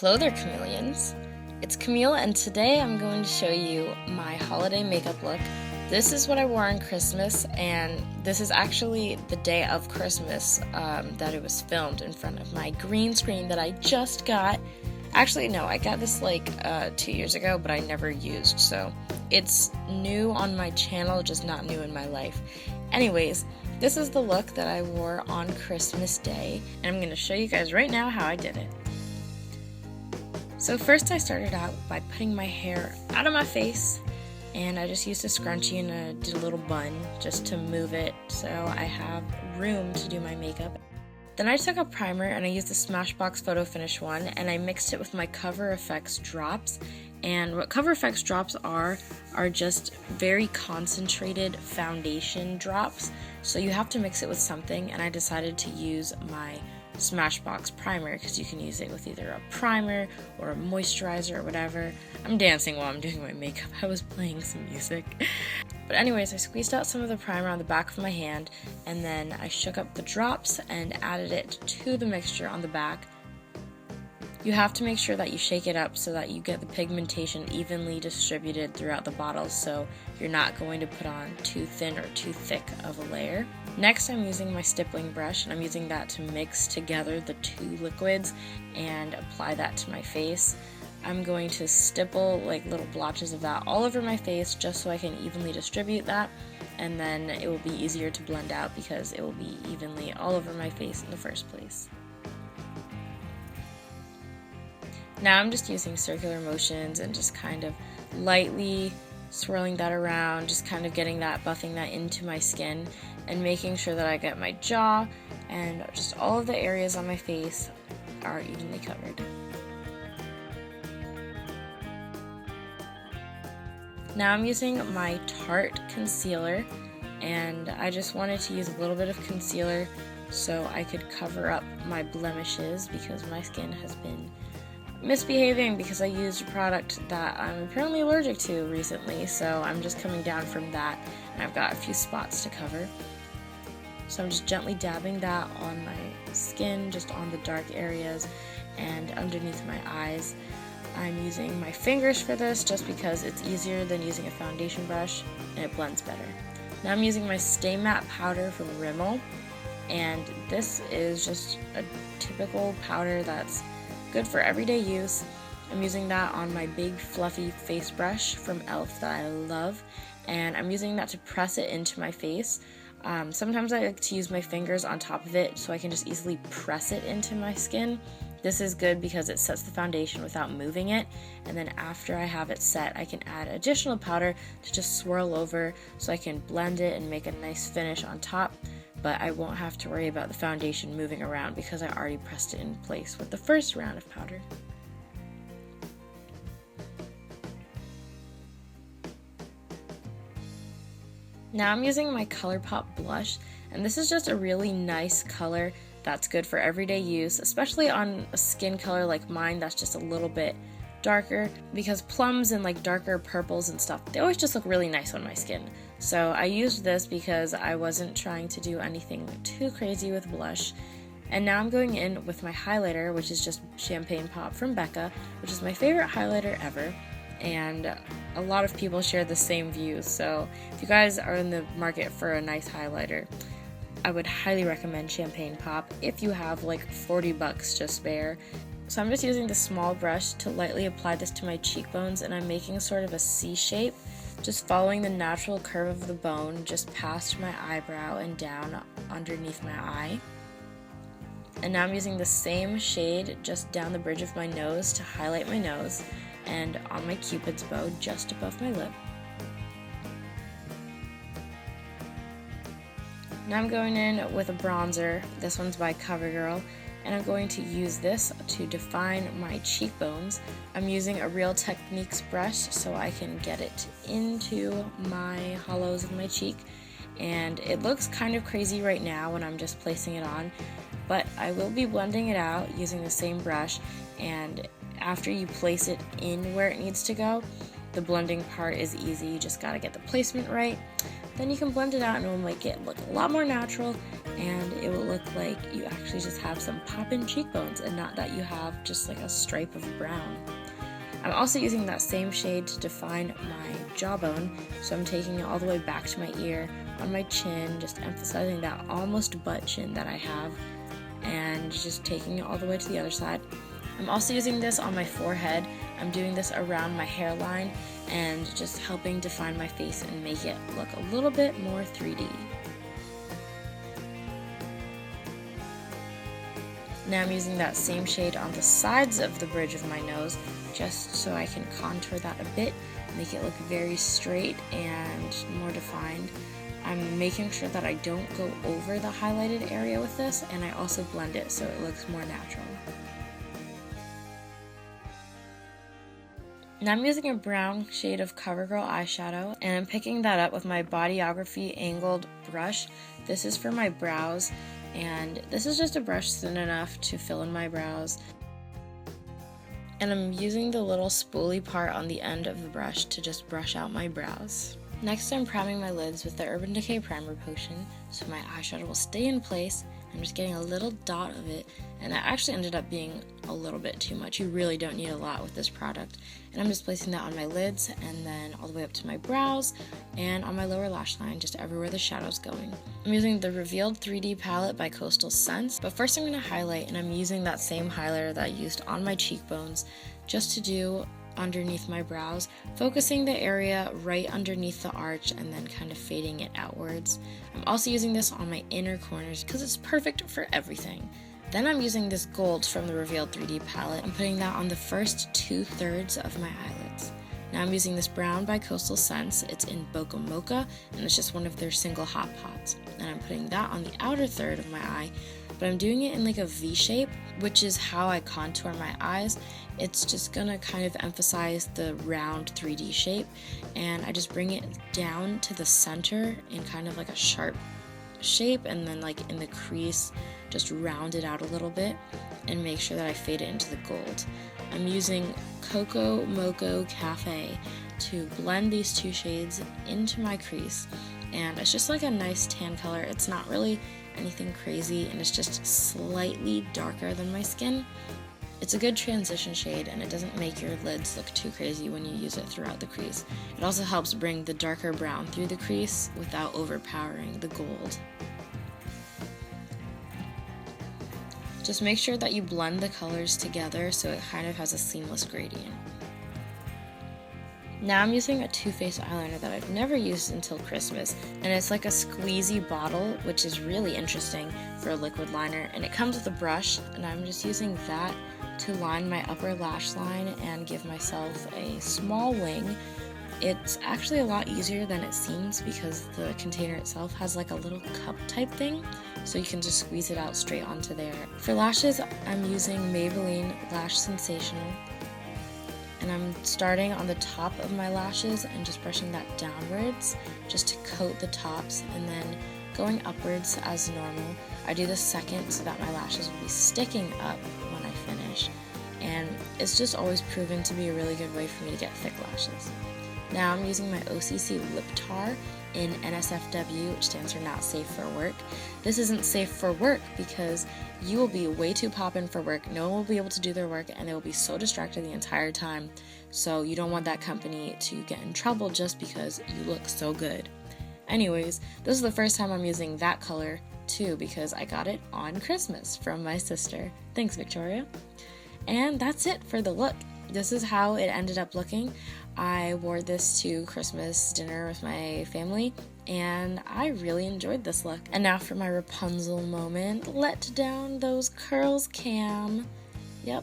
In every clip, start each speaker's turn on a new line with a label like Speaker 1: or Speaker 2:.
Speaker 1: Hello there, Chameleons. It's Camille, and today I'm going to show you my holiday makeup look. This is what I wore on Christmas, and this is actually the day of Christmas that it was filmed in front of my green screen that I just got. Actually, no, I got this like 2 years ago, but I never used, so it's new on my channel, just not new in my life. Anyways, this is the look that I wore on Christmas Day, and I'm going to show you guys right now how I did it. So first I started out by putting my hair out of my face, and I just used a scrunchie and I did a little bun just to move it so I have room to do my makeup. Then I took a primer and I used the Smashbox Photo Finish one, and I mixed it with my Cover FX drops. And what Cover FX drops are just very concentrated foundation drops, so you have to mix it with something, and I decided to use my Smashbox primer because you can use it with either a primer or a moisturizer or whatever. I'm dancing while I'm doing my makeup. I was playing some music. But anyways, I squeezed out some of the primer on the back of my hand, and then I shook up the drops and added it to the mixture on the back. You have to make sure that you shake it up so that you get the pigmentation evenly distributed throughout the bottle, so you're not going to put on too thin or too thick of a layer. Next, I'm using my stippling brush, and I'm using that to mix together the two liquids and apply that to my face. I'm going to stipple like little blotches of that all over my face just so I can evenly distribute that, and then it will be easier to blend out because it will be evenly all over my face in the first place. Now I'm just using circular motions and just kind of lightly swirling that around, just kind of getting that, buffing that into my skin and making sure that I get my jaw and just all of the areas on my face are evenly covered. Now I'm using my Tarte concealer, and I just wanted to use a little bit of concealer so I could cover up my blemishes because my skin has been misbehaving because I used a product that I'm apparently allergic to recently, so I'm just coming down from that, and I've got a few spots to cover. So I'm just gently dabbing that on my skin, just on the dark areas and underneath my eyes. I'm using my fingers for this just because it's easier than using a foundation brush and it blends better. Now I'm using my Stay Matte powder from Rimmel, and this is just a typical powder that's good for everyday use. I'm using that on my big fluffy face brush from e.l.f. that I love, and I'm using that to press it into my face. Sometimes I like to use my fingers on top of it so I can just easily press it into my skin. This is good because it sets the foundation without moving it, and then after I have it set, I can add additional powder to just swirl over so I can blend it and make a nice finish on top. But I won't have to worry about the foundation moving around because I already pressed it in place with the first round of powder. Now I'm using my ColourPop blush, and this is just a really nice color that's good for everyday use, especially on a skin color like mine that's just a little bit darker, because plums and like darker purples and stuff, they always just look really nice on my skin. So I used this because I wasn't trying to do anything too crazy with blush. And now I'm going in with my highlighter, which is just Champagne Pop from Becca, which is my favorite highlighter ever, and a lot of people share the same views. So if you guys are in the market for a nice highlighter, I would highly recommend Champagne Pop if you have like 40 bucks to spare. So I'm just using the small brush to lightly apply this to my cheekbones, and I'm making sort of a C shape, just following the natural curve of the bone just past my eyebrow and down underneath my eye. And now I'm using the same shade just down the bridge of my nose to highlight my nose and on my Cupid's bow just above my lip. Now I'm going in with a bronzer. This one's by CoverGirl, and I'm going to use this to define my cheekbones. I'm using a Real Techniques brush so I can get it into my hollows of my cheek, and it looks kind of crazy right now when I'm just placing it on, but I will be blending it out using the same brush, and after you place it in where it needs to go, The blending part is easy, you just gotta get the placement right. Then you can blend it out and it will make it look a lot more natural, and it will look like you actually just have some pop-in cheekbones and not that you have just like a stripe of brown. I'm also using that same shade to define my jawbone, so I'm taking it all the way back to my ear, on my chin, just emphasizing that almost butt chin that I have, and just taking it all the way to the other side. I'm also using this on my forehead. I'm doing this around my hairline and just helping define my face and make it look a little bit more 3D. Now I'm using that same shade on the sides of the bridge of my nose, just so I can contour that a bit, make it look very straight and more defined. I'm making sure that I don't go over the highlighted area with this, and I also blend it so it looks more natural. Now I'm using a brown shade of CoverGirl eyeshadow, and I'm picking that up with my Bodyography angled brush. This is for my brows, and this is just a brush thin enough to fill in my brows. And I'm using the little spoolie part on the end of the brush to just brush out my brows. Next, I'm priming my lids with the Urban Decay Primer Potion, so my eyeshadow will stay in place. I'm just getting a little dot of it, and that actually ended up being a little bit too much. You really don't need a lot with this product. And I'm just placing that on my lids, and then all the way up to my brows, and on my lower lash line, just everywhere the shadow's going. I'm using the Revealed 3D palette by Coastal Scents, but first I'm going to highlight, and I'm using that same highlighter that I used on my cheekbones, just to do underneath my brows, focusing the area right underneath the arch and then kind of fading it outwards. I'm also using this on my inner corners because it's perfect for everything. Then I'm using this gold from the Revealed 3D palette. I'm putting that on the first 2/3 of my eyelids. Now I'm using this brown by Coastal Scents. It's in Boca Mocha, and it's just one of their single hot pots. And I'm putting that on the outer third of my eye, but I'm doing it in like a V shape, which is how I contour my eyes. It's just gonna kind of emphasize the round 3D shape, and I just bring it down to the center in kind of like a sharp shape, and then like in the crease, just round it out a little bit and make sure that I fade it into the gold. I'm using Coco Moco Cafe to blend these two shades into my crease, and it's just like a nice tan color. It's not really anything crazy, and it's just slightly darker than my skin. It's a good transition shade, and it doesn't make your lids look too crazy when you use it throughout the crease. It also helps bring the darker brown through the crease without overpowering the gold. Just make sure that you blend the colors together so it kind of has a seamless gradient. Now I'm using a Too Faced eyeliner that I've never used until Christmas, and it's like a squeezy bottle, which is really interesting for a liquid liner, and it comes with a brush, and I'm just using that to line my upper lash line and give myself a small wing. It's actually a lot easier than it seems because the container itself has like a little cup type thing, so you can just squeeze it out straight onto there. For lashes, I'm using Maybelline Lash Sensational, and I'm starting on the top of my lashes and just brushing that downwards just to coat the tops, and then going upwards as normal. I do the second so that my lashes will be sticking up when I finish, and it's just always proven to be a really good way for me to get thick lashes. Now I'm using my OCC Lip Tar in NSFW, which stands for Not Safe for Work. This isn't safe for work because you will be way too poppin' for work. No one will be able to do their work, and they will be so distracted the entire time. So you don't want that company to get in trouble just because you look so good. Anyways, this is the first time I'm using that color too because I got it on Christmas from my sister. Thanks, Victoria. And that's it for the look. This is how it ended up looking. I wore this to Christmas dinner with my family, and I really enjoyed this look. And now for my Rapunzel moment. Let down those curls, Cam. Yep.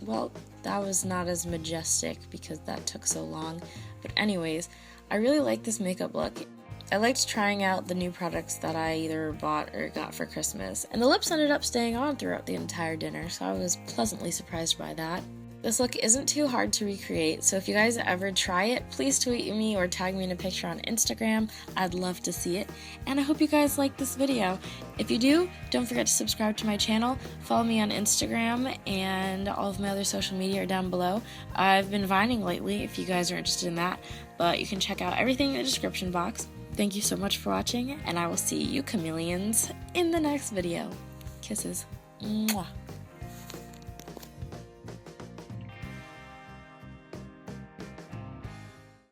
Speaker 1: Well, that was not as majestic because that took so long. But anyways, I really like this makeup look. I liked trying out the new products that I either bought or got for Christmas, and the lips ended up staying on throughout the entire dinner, so I was pleasantly surprised by that. This look isn't too hard to recreate, so if you guys ever try it, please tweet me or tag me in a picture on Instagram. I'd love to see it, and I hope you guys like this video. If you do, don't forget to subscribe to my channel, follow me on Instagram, and all of my other social media are down below. I've been vining lately if you guys are interested in that, but you can check out everything in the description box. Thank you so much for watching, and I will see you chameleons in the next video. Kisses. Mwah.